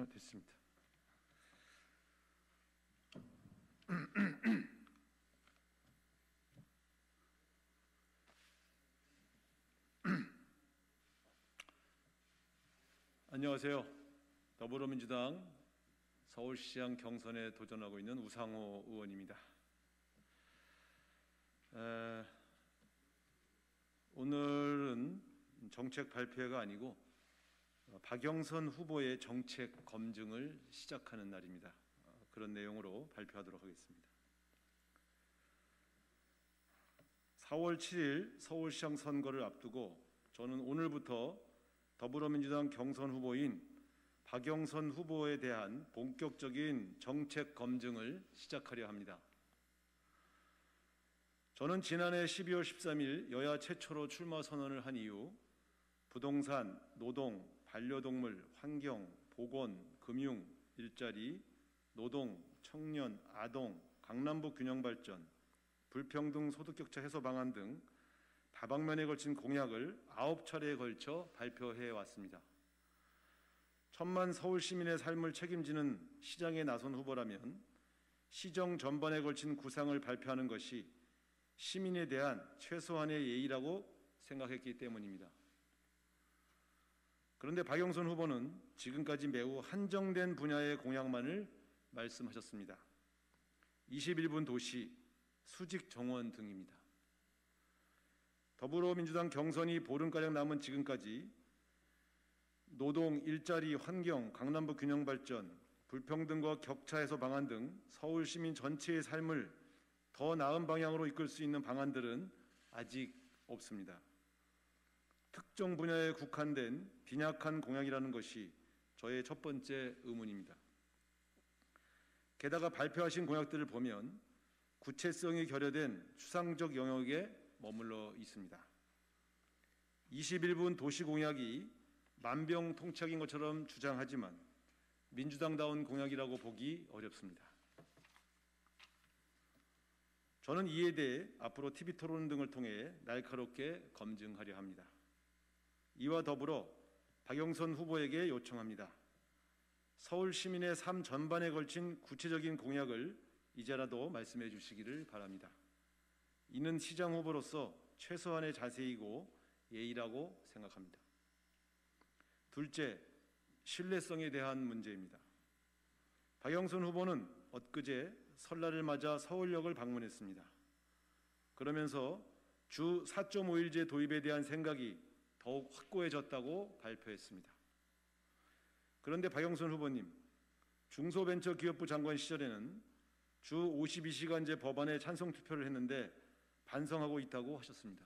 됐습니다. 안녕하세요. 더불어민주당 서울시장 경선에 도전하고 있는 우상호 의원입니다. 오늘은 정책 발표회가 아니고 박영선 후보의 정책 검증을 시작하는 날입니다. 그런 내용으로 발표하도록 하겠습니다. 4월 7일 서울시장 선거를 앞두고 저는 오늘부터 더불어민주당 경선 후보인 박영선 후보에 대한 본격적인 정책 검증을 시작하려 합니다. 저는 지난해 12월 13일 여야 최초로 출마 선언을 한 이후 부동산, 노동, 반려동물, 환경, 보건, 금융, 일자리, 노동, 청년, 아동, 강남북 균형 발전, 불평등 소득격차 해소 방안 등 다방면에 걸친 공약을 9차례에 걸쳐 발표해 왔습니다. 천만 서울 시민의 삶을 책임지는 시장에 나선 후보라면 시정 전반에 걸친 구상을 발표하는 것이 시민에 대한 최소한의 예의라고 생각했기 때문입니다. 그런데 박영선 후보는 지금까지 매우 한정된 분야의 공약만을 말씀하셨습니다. 21분 도시, 수직 정원 등입니다. 더불어민주당 경선이 보름가량 남은 지금까지 노동, 일자리, 환경, 강남북 균형 발전, 불평등과 격차 해소 방안 등 서울 시민 전체의 삶을 더 나은 방향으로 이끌 수 있는 방안들은 아직 없습니다. 특정 분야에 국한된 빈약한 공약이라는 것이 저의 첫 번째 의문입니다. 게다가 발표하신 공약들을 보면 구체성이 결여된 추상적 영역에 머물러 있습니다. 21분 도시 공약이 만병통치약인 것처럼 주장하지만 민주당다운 공약이라고 보기 어렵습니다. 저는 이에 대해 앞으로 TV토론 등을 통해 날카롭게 검증하려 합니다. 이와 더불어 박영선 후보에게 요청합니다. 서울 시민의 삶 전반에 걸친 구체적인 공약을 이제라도 말씀해 주시기를 바랍니다. 이는 시장 후보로서 최소한의 자세이고 예의라고 생각합니다. 둘째, 신뢰성에 대한 문제입니다. 박영선 후보는 엊그제 설날을 맞아 서울역을 방문했습니다. 그러면서 주 4.5일제 도입에 대한 생각이 더욱 확고해졌다고 발표했습니다. 그런데 박영선 후보님, 중소벤처기업부 장관 시절에는 주 52시간제 법안에 찬성 투표를 했는데 반성하고 있다고 하셨습니다.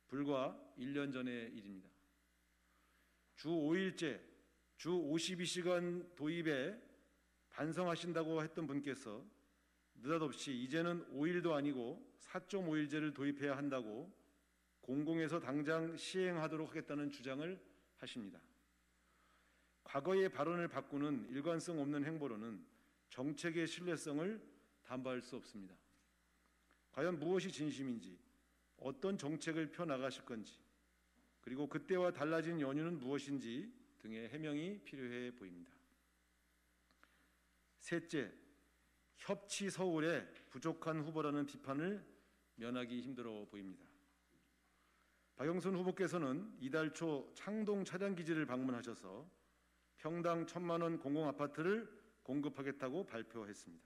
불과 1년 전의 일입니다. 주 5일제, 주 52시간 도입에 반성하신다고 했던 분께서 느닷없이 이제는 5일도 아니고 4.5일제를 도입해야 한다고 공공에서 당장 시행하도록 하겠다는 주장을 하십니다. 과거의 발언을 바꾸는 일관성 없는 행보로는 정책의 신뢰성을 담보할 수 없습니다. 과연 무엇이 진심인지, 어떤 정책을 펴나가실 건지, 그리고 그때와 달라진 연유는 무엇인지 등의 해명이 필요해 보입니다. 셋째, 협치 서울에 부족한 후보라는 비판을 면하기 힘들어 보입니다. 박영선 후보께서는 이달 초 창동 차량기지를 방문하셔서 평당 1,000만 원 공공아파트를 공급하겠다고 발표했습니다.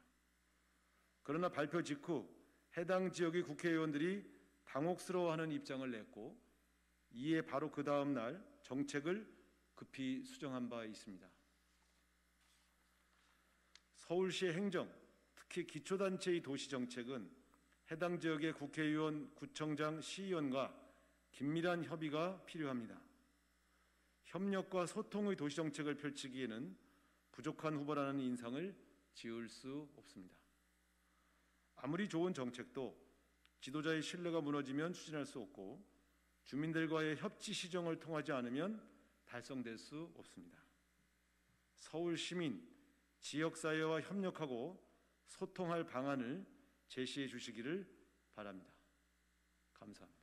그러나 발표 직후 해당 지역의 국회의원들이 당혹스러워하는 입장을 냈고 이에 바로 그 다음 날 정책을 급히 수정한 바 있습니다. 서울시의 행정, 특히 기초단체의 도시정책은 해당 지역의 국회의원, 구청장, 시의원과 긴밀한 협의가 필요합니다. 협력과 소통의 도시정책을 펼치기에는 부족한 후보라는 인상을 지울 수 없습니다. 아무리 좋은 정책도 지도자의 신뢰가 무너지면 추진할 수 없고 주민들과의 협치 시정을 통하지 않으면 달성될 수 없습니다. 서울 시민, 지역사회와 협력하고 소통할 방안을 제시해 주시기를 바랍니다. 감사합니다.